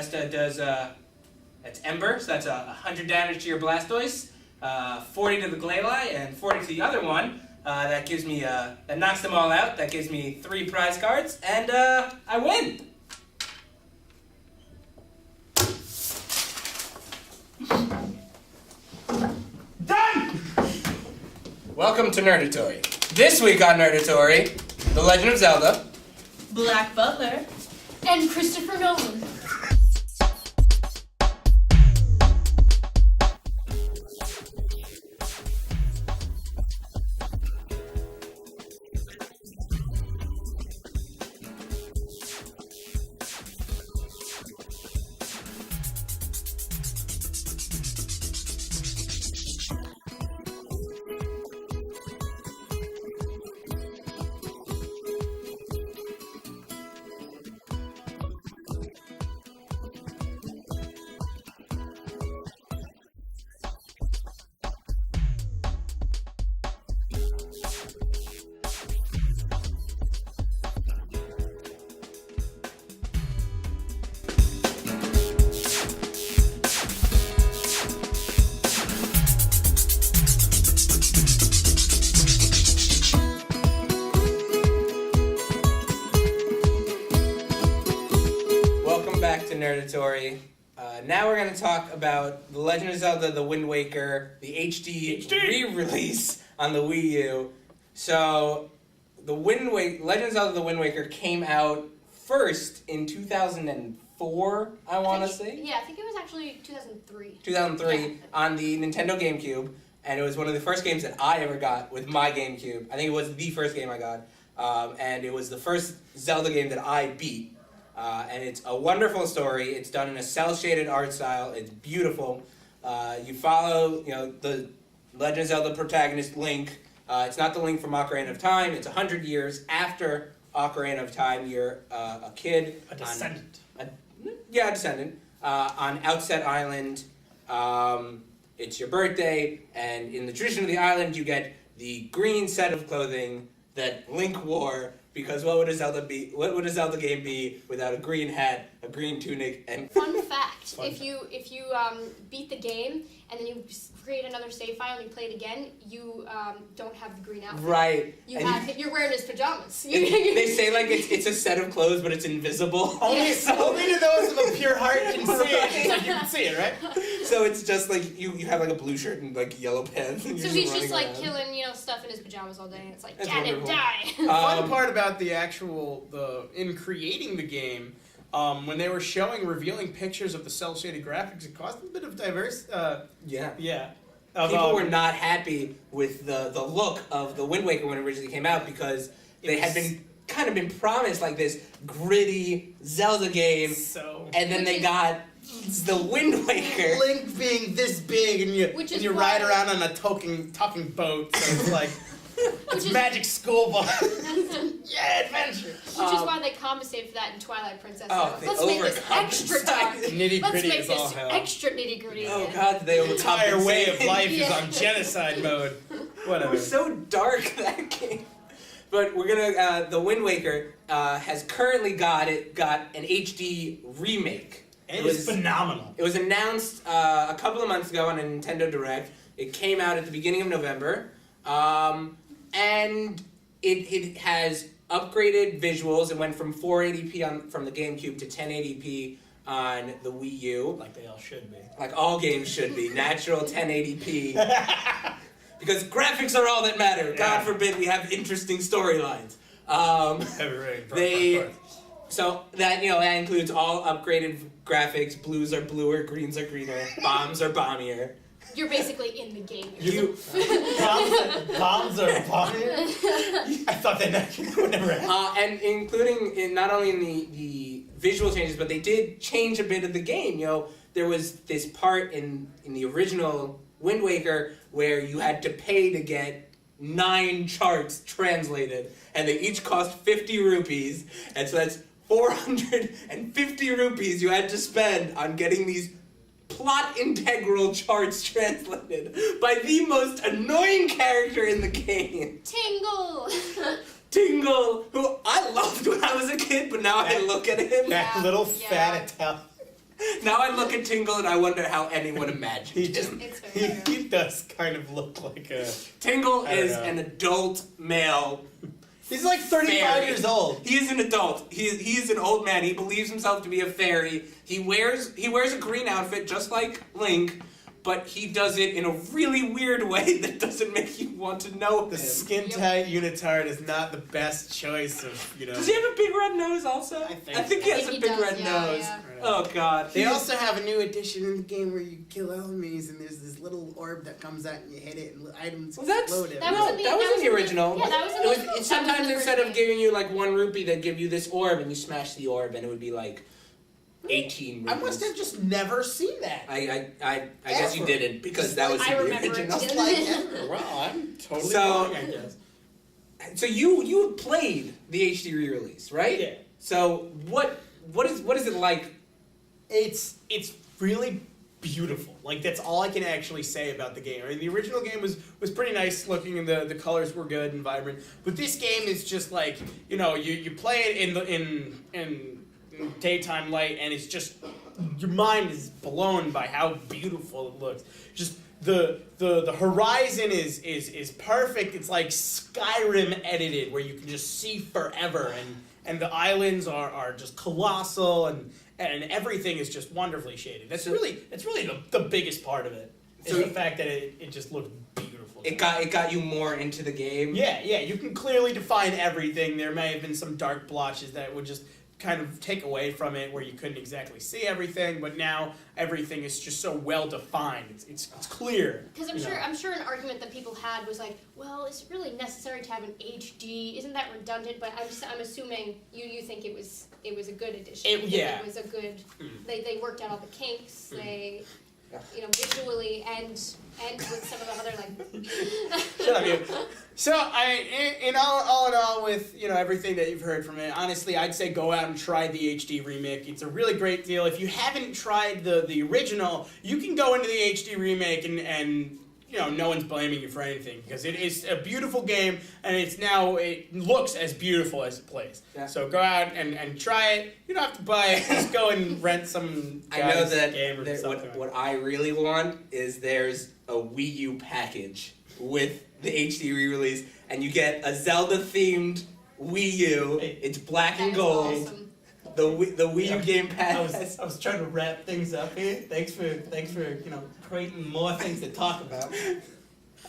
Vesta does, that's Ember, so that's 100 damage to your Blastoise, 40 to the Glalie, and 40 to the other one. That gives me, that knocks them all out. That gives me 3 prize cards, and I win. Done! Welcome to Nerdatory. This week on Nerdatory, The Legend of Zelda, Black Butler, and Christopher Nolan. Back to Nerdatory. Now we're going to talk about The Legend of Zelda: The Wind Waker, the HD re-release on the Wii U. So, Legend of Zelda: The Wind Waker came out first in 2004, I want to say. Yeah, I think it was actually 2003. 2003 on the Nintendo GameCube, and it was one of the first games that I ever got with my GameCube. I think it was the first game I got, and it was the first Zelda game that I beat. And it's a wonderful story. It's done in a cel-shaded art style. It's beautiful. You follow, the Legend of Zelda protagonist Link. It's not the Link from Ocarina of Time. It's 100 years after Ocarina of Time. You're a kid. A descendant. A descendant. On Outset Island. It's your birthday, and in the tradition of the island, you get the green set of clothing that Link wore. Because what would a Zelda game be without a green hat, a green tunic, and Fun fact: if you beat the game and then you create another save file and you play it again, you don't have the green outfit. Right. You're wearing his pajamas. They say like it's a set of clothes, but it's invisible. Only to those with a pure heart can see it. Like you can see it, right? So it's just like you have like a blue shirt and like yellow pants. And So he's just like killing stuff in his pajamas all day, and it's like, That's get him, wonderful. die. The fun part about in creating the game, when they were revealing pictures of the cel-shaded graphics, it caused a bit of Yeah. People were not happy with the look of the Wind Waker when it originally came out because they had been promised like this gritty Zelda game, and then they got the Wind Waker. Link being this big, and you ride around on a talking boat, so it's like it's magic school bus. Yeah, adventure. Which is why they compensated for that in Twilight Princess. Let's make this extra dark. Nitty-gritty Let's is make all this hell. extra nitty-gritty. Oh again. God, they The entire way of life is Yeah. on genocide mode. Whatever. It was so dark, that game. But we're gonna, the Wind Waker has currently got an HD remake. It was phenomenal. It was announced a couple of months ago on a Nintendo Direct. It came out at the beginning of November. And it has upgraded visuals. It went from 480p from the GameCube to 1080p on the Wii U. Like they all should be. Like all games should be. Natural 1080p. Because graphics are all that matter. God forbid we have interesting storylines. So that includes all upgraded graphics. Blues are bluer, greens are greener, bombs are bombier. You're basically in the game. Bombs are bombier? I thought that would never happen. And including not only in the visual changes, but they did change a bit of the game. There was this part in the original Wind Waker where you had to pay to get 9 charts translated, and they each cost 50 rupees, and so that's 450 rupees you had to spend on getting these plot integral charts translated by the most annoying character in the game. Tingle! Tingle, who I loved when I was a kid, but now I look at him. That little fat Italian. Now I look at Tingle and I wonder how anyone imagined him. He does kind of look like a... Tingle is an adult male. He's like 35 fairy. years old. He is an adult. He is an old man. He believes himself to be a fairy. He wears a green outfit just like Link, but he does it in a really weird way that doesn't make you want to know The him. skin-tight unitard is not the best choice of, Does he have a big red nose also? I think he has a big red nose. Yeah. Oh god. They also have a new addition in the game where you kill enemies and there's this little orb that comes out and you hit it and items explode. That was in the original. Yeah, that was in the Sometimes instead of giving you like 1 rupee, they'd give you this orb and you smash the orb and it would be like 18 rupees. I must have just never seen that. I guess you didn't because that was in I the remember original. it. Like ever. Well, I'm totally wrong, I guess. So you played the HD re-release, right? Yeah. So what is it like? It's really beautiful. Like that's all I can actually say about the game. I mean, the original game was pretty nice looking and the colors were good and vibrant. But this game is just like, you play it in daytime light and it's just your mind is blown by how beautiful it looks. Just the horizon is perfect. It's like Skyrim edited where you can just see forever and the islands are just colossal and everything is just wonderfully shaded. That's really the biggest part of it. Is the fact that it just looks beautiful. It got you more into the game. Yeah, you can clearly define everything. There may have been some dark blotches that would just kind of take away from it where you couldn't exactly see everything, but now everything is just so well defined. It's clear. Because I'm sure an argument that people had was like, well, is it really necessary to have an HD? Isn't that redundant? But I'm assuming you think it was a good addition. It was a good. They worked out all the kinks. They. Visually and with some of the other like. Shut up, you. So in all, with everything that you've heard from it, honestly, I'd say go out and try the HD remake. It's a really great deal. If you haven't tried the original, you can go into the HD remake and no one's blaming you for anything because it is a beautiful game and it looks as beautiful as it plays. Yeah. So go out and try it. You don't have to buy it. Just go and rent some guy's game or something. What I really want is there's a Wii U package with the HD re-release and you get a Zelda themed Wii U. It's black and gold. Awesome. The Wii U game pass. I was trying to wrap things up here. Thanks for creating more things to talk about.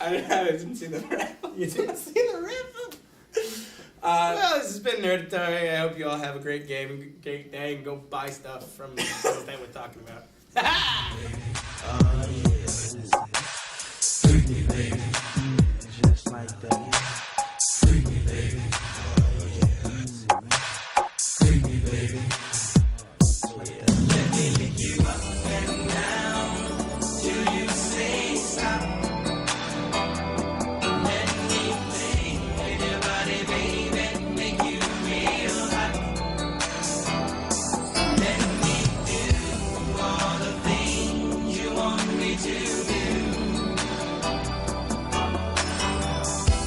I didn't see the wrap. You didn't see the wrap? Well, this has been Nerdatory. I hope you all have a great day, and go buy stuff from the things that we're talking about. Just like that. Freak me, baby. Freak me, baby. Let me lick you up and down till you say stop. Let me play with your body, baby, make you real hot. Let me do all the things you want me to do.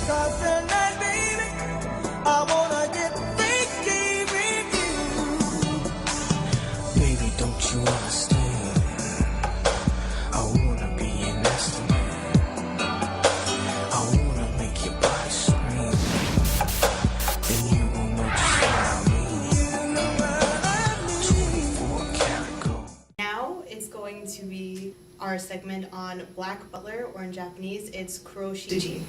'Cause tonight, baby, I wanna get freaky with you. Baby, don't you understand? I wanna be an estimate. I wanna make your body scream. Then you will know just what I mean. 24 karat gold. Now it's going to be our segment on Black Butler, or in Japanese, it's Kuroshichi.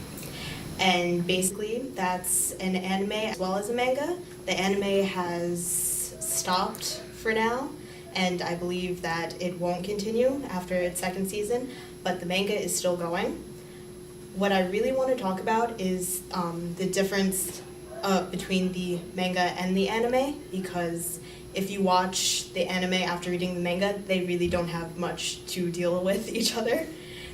And basically, that's an anime as well as a manga. The anime has stopped for now, and I believe that it won't continue after its second season, but the manga is still going. What I really want to talk about is the difference between the manga and the anime, because if you watch the anime after reading the manga, they really don't have much to deal with each other.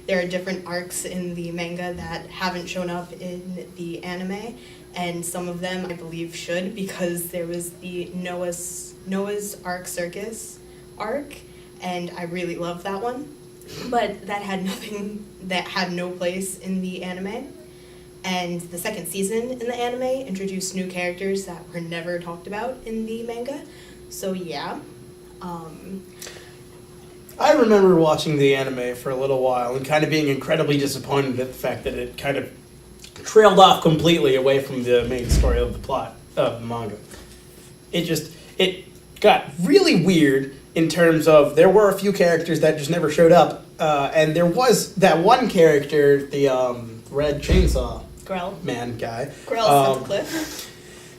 There are different arcs in the manga that haven't shown up in the anime, and some of them I believe should, because there was the Noah's Ark Circus arc, and I really love that one. But that had no place in the anime. And the second season in the anime introduced new characters that were never talked about in the manga. So yeah. I remember watching the anime for a little while and kind of being incredibly disappointed at the fact that it kind of trailed off completely away from the main story of the plot of the manga. It got really weird in terms of there were a few characters that just never showed up, and there was that one character, the red chainsaw Grell. man guy, Grell Sutcliffe.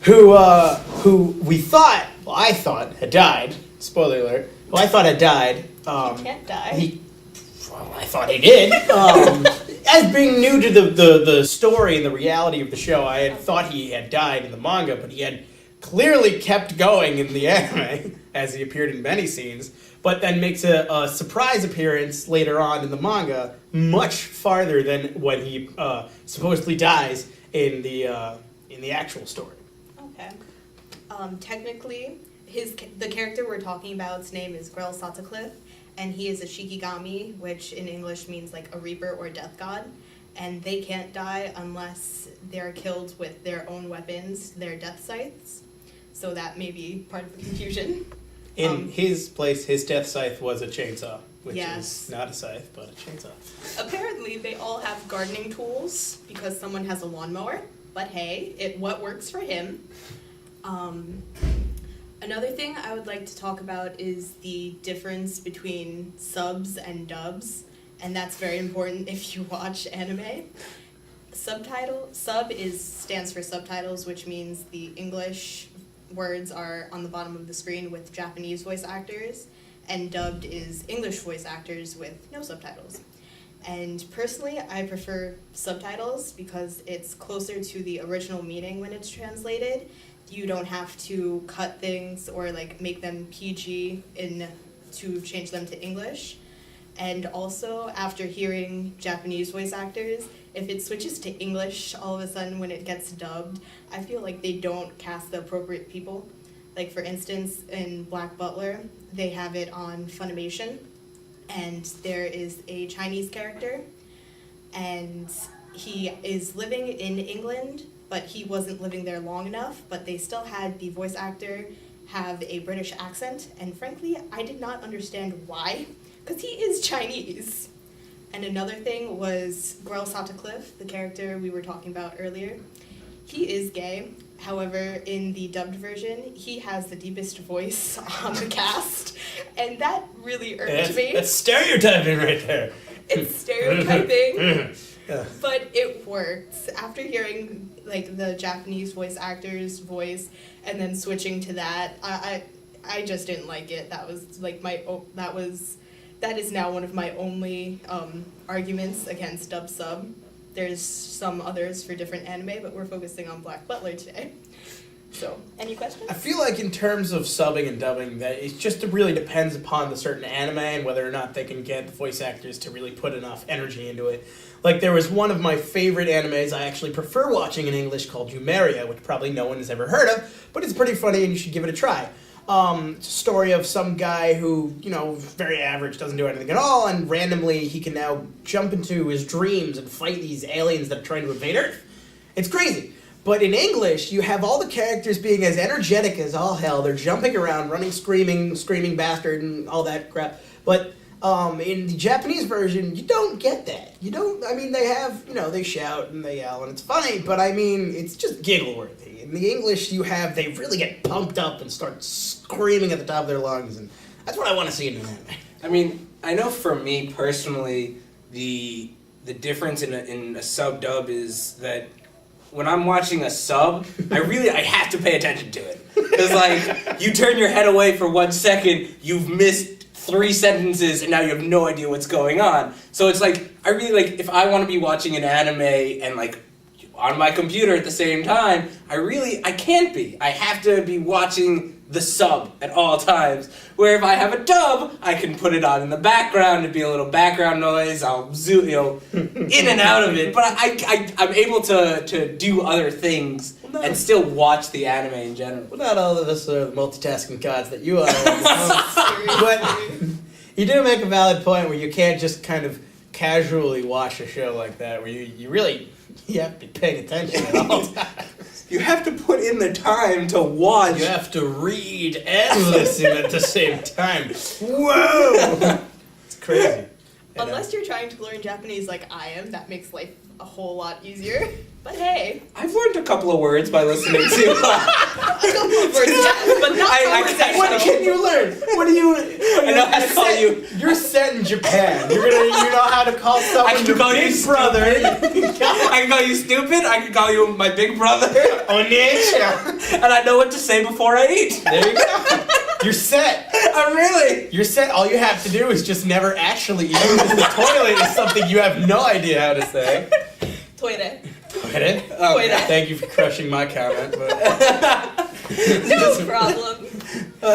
who we thought, well, I thought had died. Spoiler alert. Who I thought had died. He can't die. I thought he did. As being new to the story and the reality of the show, I had thought he had died in the manga, but he had clearly kept going in the anime, as he appeared in many scenes, but then makes a surprise appearance later on in the manga, much farther than when he supposedly dies in the actual story. Okay. Technically, the character we're talking about's name is Grell Sutcliffe, and he is a Shikigami, which in English means like a reaper or death god, and they can't die unless they're killed with their own weapons, their death scythes. So that may be part of the confusion. In his place, his death scythe was a chainsaw, which Yes. is not a scythe, but a chainsaw. Apparently, they all have gardening tools because someone has a lawnmower. But hey, what works for him. Another thing I would like to talk about is the difference between subs and dubs, and that's very important if you watch anime. Sub stands for subtitles, which means the English words are on the bottom of the screen with Japanese voice actors, and dubbed is English voice actors with no subtitles. And personally, I prefer subtitles because it's closer to the original meaning when it's translated. You don't have to cut things or like make them PG to change them to English. And also, after hearing Japanese voice actors, if it switches to English all of a sudden when it gets dubbed, I feel like they don't cast the appropriate people. Like for instance, in Black Butler, they have it on Funimation, and there is a Chinese character, and he is living in England, but he wasn't living there long enough, but they still had the voice actor have a British accent, and frankly, I did not understand why, because he is Chinese. And another thing was Grell Sutcliffe, the character we were talking about earlier. He is gay. However, in the dubbed version, he has the deepest voice on the cast, and that really irked me. That's stereotyping right there. It's stereotyping, but it works. After hearing like the Japanese voice actor's voice and then switching to that, I just didn't like it. That was like that is now one of my only arguments against dub sub. There's some others for different anime, but we're focusing on Black Butler today. So, any questions? I feel like in terms of subbing and dubbing, that it just really depends upon the certain anime and whether or not they can get the voice actors to really put enough energy into it. Like, there was one of my favorite animes I actually prefer watching in English called Jumeria, which probably no one has ever heard of, but it's pretty funny and you should give it a try. It's a story of some guy who, very average, doesn't do anything at all, and randomly he can now jump into his dreams and fight these aliens that are trying to invade Earth. It's crazy. But in English, you have all the characters being as energetic as all hell. They're jumping around, running, screaming bastard, and all that crap. But in the Japanese version, you don't get that. They have, they shout and they yell, and it's funny, but it's just giggle-worthy. In the English, they really get pumped up and start screaming at the top of their lungs, and that's what I want to see in an anime. I know for me personally, the difference in a sub-dub is that when I'm watching a sub, I have to pay attention to it. Because, you turn your head away for 1 second, you've missed 3 sentences, and now you have no idea what's going on. So it's if I want to be watching an anime and, on my computer at the same time, I can't be. I have to be watching the sub at all times. Where if I have a dub, I can put it on in the background, it'd be a little background noise, I'll zoom, in and out of it. But I'm able to do other things and still watch the anime in general. Well, not all of us are the multitasking gods that you are. But you do make a valid point where you can't just kind of casually watch a show like that, where you have to be paying attention at all times. You have to put in the time to watch. You have to read and listen at the same time. Whoa! crazy. Unless you're trying to learn Japanese like I am, that makes life a whole lot easier. But hey. I've learned a couple of words by listening to. A couple of words, but not conversational. What can you learn? What do you? I know how to call you. You're set in Japan. You know how to call someone I can your call you big brother. I can call you stupid. I can call you my big brother. Onisha. And I know what to say before I eat. There you go. You're set. I'm really. You're set. All you have to do is just never actually eat because the toilet is something you have no idea how to say. Toire. Toire? Oh, thank you for crushing my comment. But No problem. All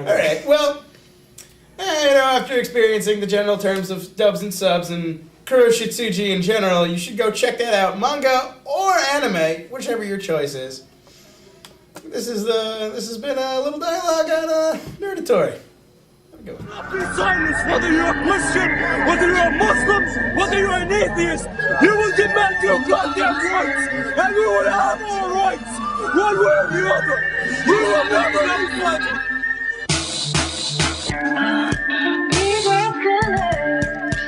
right. Well, after experiencing the general terms of dubs and subs and Kuroshitsuji in general, you should go check that out, manga or anime, whichever your choice is. This has been a little dialogue on Nerdatory. Have a good one. Silence, whether you're a Christian, whether you're a Muslim, whether you're an atheist, you will demand your goddamn rights, and we will have our rights, one way or the other. We will never be fledged.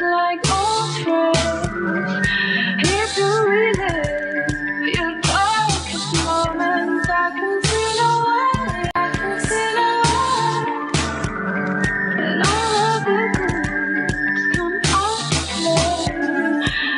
Like old friends, here to relive your darkest moments. I can see no way, I can see no way, and all of the groups come out to play.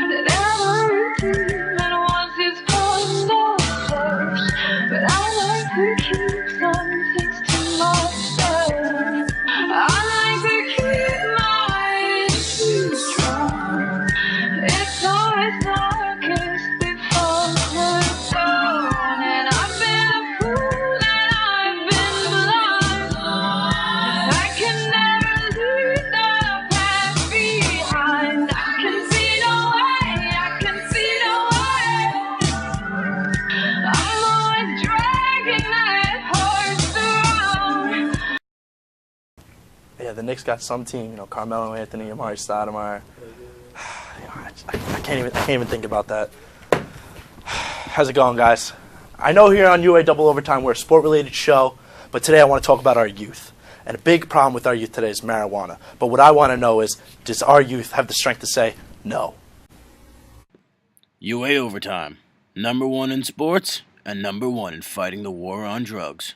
That everything that once is for themselves, but I like to keep some things to myself. I like to keep my too strong. It's always darkest before the dawn, and I've been a fool and I've been blind. I can never leave the past behind. I can see no way, I can see no way. I'm always dragging that horse around. Yeah, the Knicks got some team, Carmelo Anthony, Amari Stoudemire. I can't even think about that. How's it going, guys? I know here on UA Double Overtime we're a sport-related show, but today I want to talk about our youth. And a big problem with our youth today is marijuana. But what I want to know is, does our youth have the strength to say no? UA Overtime, #1 in sports and #1 in fighting the war on drugs.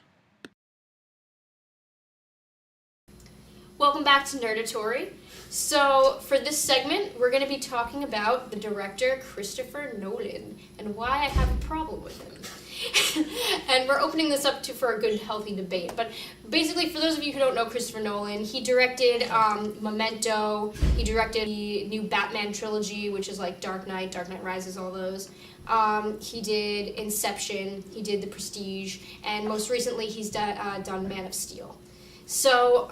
Welcome back to Nerdatory. So, for this segment, we're going to be talking about the director, Christopher Nolan, and why I have a problem with him. And we're opening this up for a good, healthy debate. But basically, for those of you who don't know Christopher Nolan, he directed Memento, he directed the new Batman trilogy, which is like Dark Knight Rises, all those. He did Inception, he did The Prestige, and most recently he's done Man of Steel. So,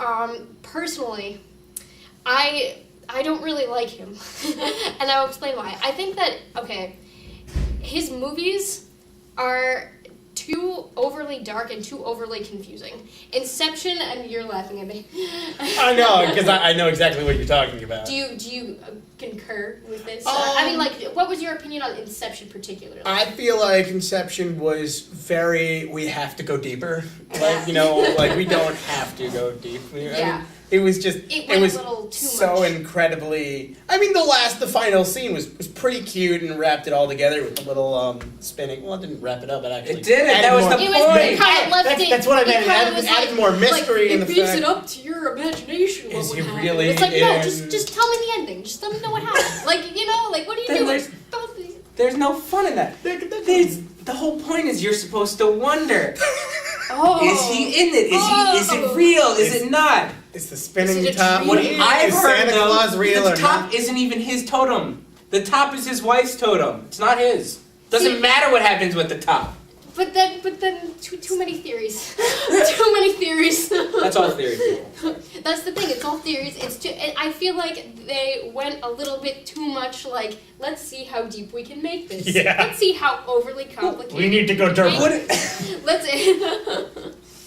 personally, I don't really like him, and I'll explain why. I think that, his movies are too overly dark and too overly confusing. Inception, and you're laughing at me. I know, because I know exactly what you're talking about. Do you concur with this? What was your opinion on Inception particularly? I feel like Inception was we have to go deeper. We don't have to go deep. It was just, it was a little too so much. incredibly, the final scene was pretty cute and wrapped it all together with a little spinning. Well, it didn't wrap it up, it actually. It did, that was the point. It kind of left it. That's what I meant. It added more mystery in the fact. It leaves it up to your imagination. Is what he would happen. really It's like, in- no, just tell me the ending. Just let me know what happened. What are you doing? There's no fun in that. The whole point is you're supposed to wonder. Oh. Is he in it? Is it real? Is it not? Is the spinning Is it a top? dream? What I've is heard Santa Claus real the or top not? isn't even his totem. The top is his wife's totem. It's not his. Doesn't matter what happens with the top. But then, too many theories. Too many theories. That's all theory, people. That's the thing. It's all theories. I feel like they went a little bit too much. Let's see how deep we can make this. Yeah. Let's see how overly complicated. We need to go dark. Let's.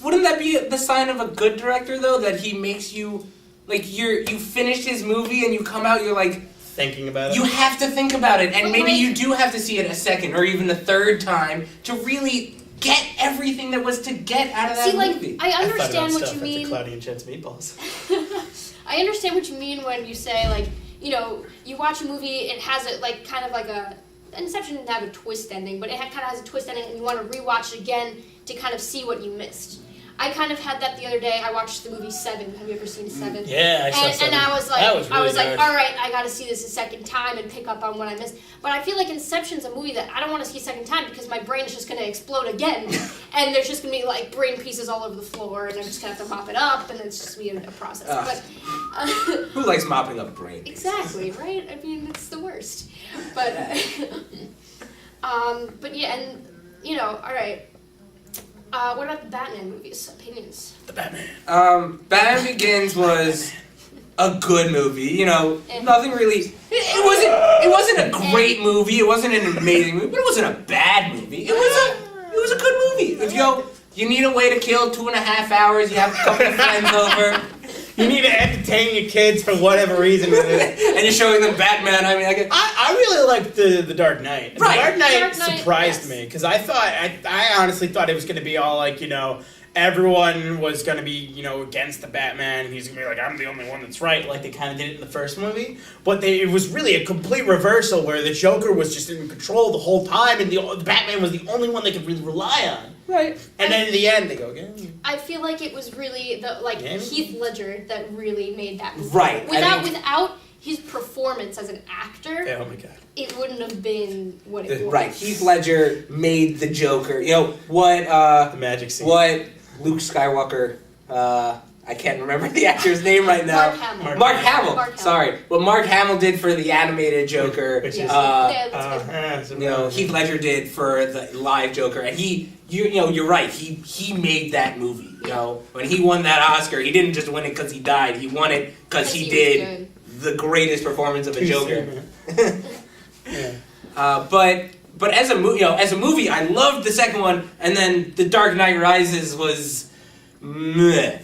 Wouldn't that be the sign of a good director, though? That he makes you, you finished his movie and you come out, you're like... Thinking about it? You have to think about it, and But maybe you do have to see it a second or even a third time to really get everything that was to get out of that movie. I understand what you That's mean. the Cloudy and Chance meatballs. I understand what you mean when you say, like, you know, you watch a movie, it has a, like, kind of like a, Inception didn't have a twist ending, but it kind of has a twist ending, and you want to rewatch it again to kind of see what you missed. I kind of had that the other day. I watched the movie Seven. Have you ever seen Seven? Yeah, I saw Seven. And I was like, That was really dark. all right, I got to see this a second time and pick up on what I missed. But I feel like Inception's a movie that I don't want to see a second time because my brain is just going to explode again, and there's just going to be like brain pieces all over the floor, and I'm just going to have to mop it up, and it's just be a process. But who likes mopping up brain pieces? Exactly, right? I mean, it's the worst. But but yeah, and you know, all right. What about the Batman movies? Opinions? The Batman. Batman Begins was a good movie. You know, nothing really. It wasn't a great movie. It wasn't an amazing movie, but it wasn't a bad movie. It was a good movie. If you need a way to kill 2.5 hours, you have a couple of friends over. You need to entertain your kids for whatever reason. And you're showing them Batman. I mean, I really liked the Dark Knight. Right. The Dark Knight Dark Knight, surprised yes. me because I honestly thought it was going to be all like, you know, everyone was going to be, you know, against the Batman, and he's going to be like, I'm the only one that's right, like they kind of did it in the first movie. But it was really a complete reversal where the Joker was just in control the whole time, and the Batman was the only one they could really rely on. right. And then in the end, they go again. I feel like it was really Heath Ledger that really made that movie. Right. Without his performance as an actor, Yeah, oh my god. it wouldn't have been what it was. Right. Heath Ledger made the Joker. You know what? The magic scene. What Luke Skywalker? I can't remember the actor's name right now. Mark Hamill. Mark Hamill. Sorry. What Mark Hamill did for the animated Joker, Which is- That's good. you know, Heath Ledger did for the live Joker, and you know, you're right. He made that movie. You know, when he won that Oscar, he didn't just win it because he died. He won it because he did the greatest performance of a Joker. Yeah. But as a movie, I loved the second one, and then The Dark Knight Rises was meh.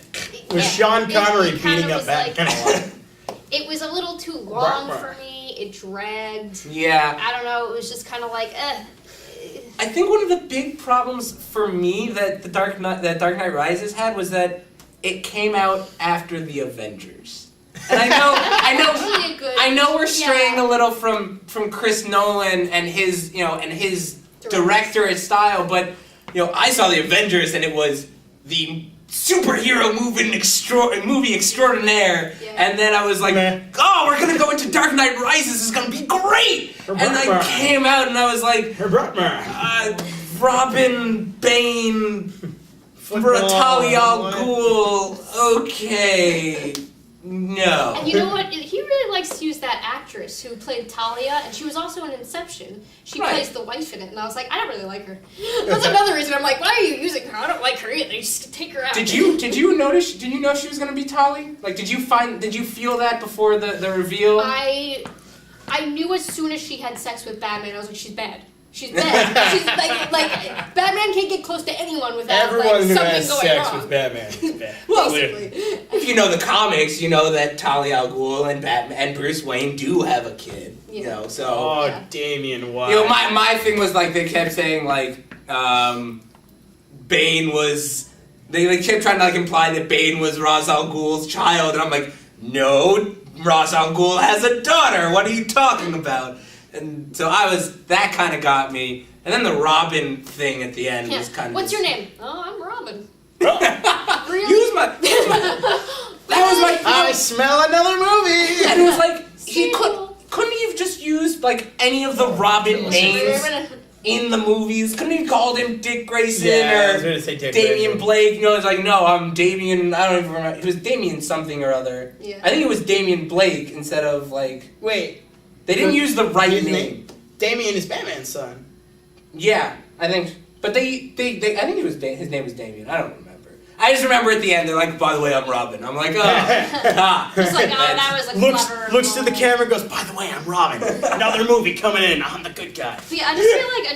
With Sean Connery it kinda beating up was Batman. It was a little too long for me. It dragged. Yeah. I don't know. It was just kind of like, I think one of the big problems for me that Dark Knight Rises had was that it came out after the Avengers. And I know we're straying a little from Chris Nolan and his director style, but you know, I saw the Avengers and it was the superhero movie extraordinaire, and then I was like, oh, we're gonna go into Dark Knight Rises, this is gonna be great, and I came out and I was like, Robin, Bane, Talia al Ghul, okay, no. And you know what? He really likes to use that actress who played Talia, and she was also in Inception. She plays the wife in it, and I was like, I don't really like her. That's another reason I'm like, why are you using her? I don't like her either. Just take her out. Did you notice? Did you know she was gonna be Talia? Like, did you feel that before the reveal? I knew as soon as she had sex with Batman, I was like, she's bad. She's bad. She's like Batman can't get close to anyone without Everyone who something has going sex wrong. with Batman is bad. Well, Basically. if you know the comics, you know that Talia al Ghul and Batman and Bruce Wayne do have a kid. Yeah. You know, so. Oh, Yeah. Damian, why? You know, my thing was like they kept saying like Bane was. They kept trying to like imply that Bane was Ra's al Ghul's child, and I'm like, no, Ra's al Ghul has a daughter. What are you talking about? And so that kind of got me. And then the Robin thing at the end was kind of. What's your name? Oh, I'm Robin. Really? Use my. That was my. I smell another movie. And it was like couldn't he have just used like any of the Robin names in the movies? Couldn't he have called him Dick Grayson I was or gonna say Dick Damian Grayson. Blake? You know, it's like no, I'm Damian. I don't even remember. It was Damian something or other. Yeah. I think it was Damian Blake instead of like. Wait, They didn't use the right his name. Damian is Batman's son. Yeah, I think. But they I think his name was Damian. I don't remember. I just remember at the end they're like, by the way, I'm Robin. I'm like, oh, Just like, oh, that was a clever. Looks to the camera and goes, by the way, I'm Robin. Another movie coming in. I'm the good guy. See, I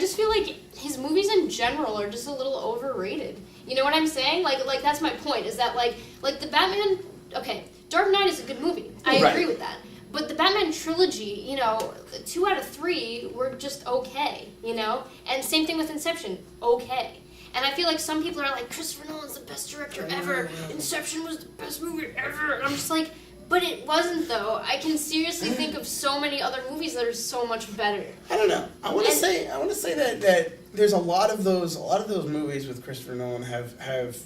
just feel like his movies in general are just a little overrated. You know what I'm saying? Like that's my point. Is that like the Batman? Okay, Dark Knight is a good movie. I agree with that. But the Batman trilogy, you know, 2 out of 3 were just okay. You know, and same thing with Inception, okay. And I feel like some people are like, Christopher Nolan's the best director ever. Inception was the best movie ever. And I'm just like, but it wasn't though. I can seriously think of so many other movies that are so much better. I don't know. I want to say that there's a lot of those movies with Christopher Nolan have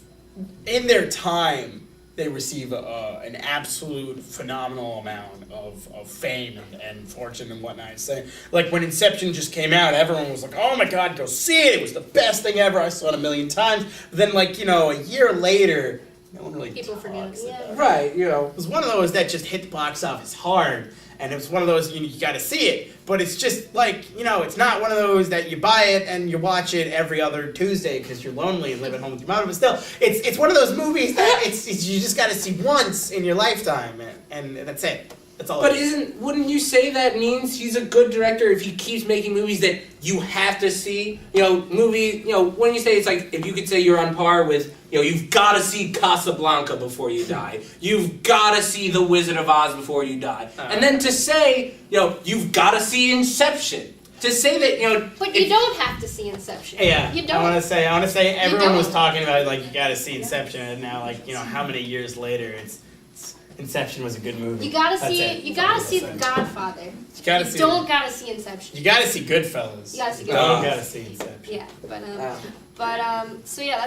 in their time they receive an absolute phenomenal amount of fame and fortune and whatnot. So, like when Inception just came out, everyone was like, "Oh my God, go see it! It was the best thing ever. I saw it 1,000,000 times." But then, like a year later, no one really people forget. about Right, it was one of those that just hit the box office hard, and it was one of those you got to see it. But it's just like it's not one of those that you buy it and you watch it every other Tuesday because you're lonely and live at home with your mom. But still, it's one of those movies that it's you just got to see once in your lifetime, and that's it. That's all. But wouldn't you say that means he's a good director if he keeps making movies that you have to see? When you say it's like if you could say you're on par with, you've got to see Casablanca before you die. You've got to see The Wizard of Oz before you die. And then to say, you've got to see Inception. To say that, But you don't have to see Inception. Yeah. You don't. I want to say everyone was talking about like you got to see Inception, and now how many years later Inception was a good movie. You gotta see it. You gotta see The Godfather. You gotta see Inception. You gotta see Goodfellas. You gotta see Goodfellas. Goodfellas. You gotta see Inception. Yeah, so yeah,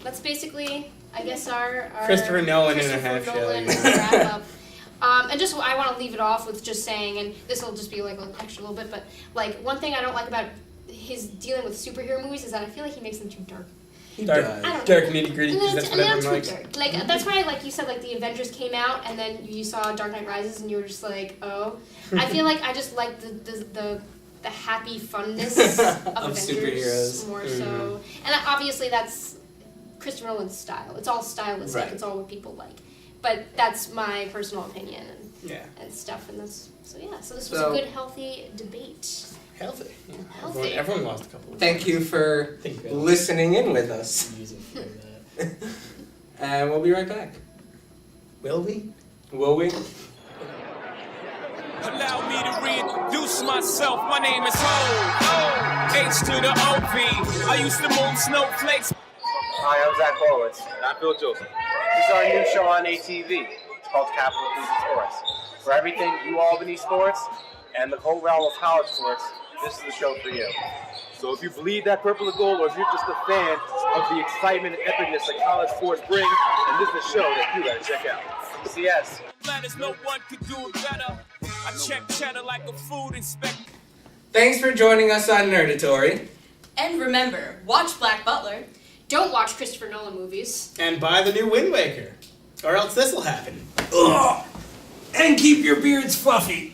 that's basically I guess our Christopher Nolan in a Christopher half Nolan shell. wrap up. And just I want to leave it off with just saying, and this will just be like an extra little bit, but like one thing I don't like about his dealing with superhero movies is that I feel like he makes them too dark. Dark nitty gritty. That's what everyone likes. Like that's why, like you said, like the Avengers came out, and then you saw Dark Knight Rises, and you were just like, oh. I feel like I just like the happy funness of Avengers superheroes more so, and obviously that's Christopher Nolan's style. It's all stylistic. Right. It's all what people like. But that's my personal opinion and stuff, and that's so yeah. So this was a good, healthy debate. Healthy. Yeah. Healthy. Everyone lost a couple. Thank you for listening in with us. And we'll be right back. Will we? Will we? Allow me to reintroduce myself. My name is Ho. H to the OP. I used to move snowflakes. Hi, I'm Zach Horowitz. And I'm Bill Joseph. This is our new show on ATV. It's called Capital Enthusiast Sports. For everything Albany sports and the whole realm of college sports, this is the show for you. So if you bleed that purple and gold, or if you're just a fan of the excitement and epicness that college sports bring, then this is the show that you gotta check out. CS. No one could do it better. I check cheddar like a food inspector. Thanks for joining us on Nerdatory. And remember, watch Black Butler. Don't watch Christopher Nolan movies. And buy the new Wind Waker, or else this will happen. Ugh. And keep your beards fluffy.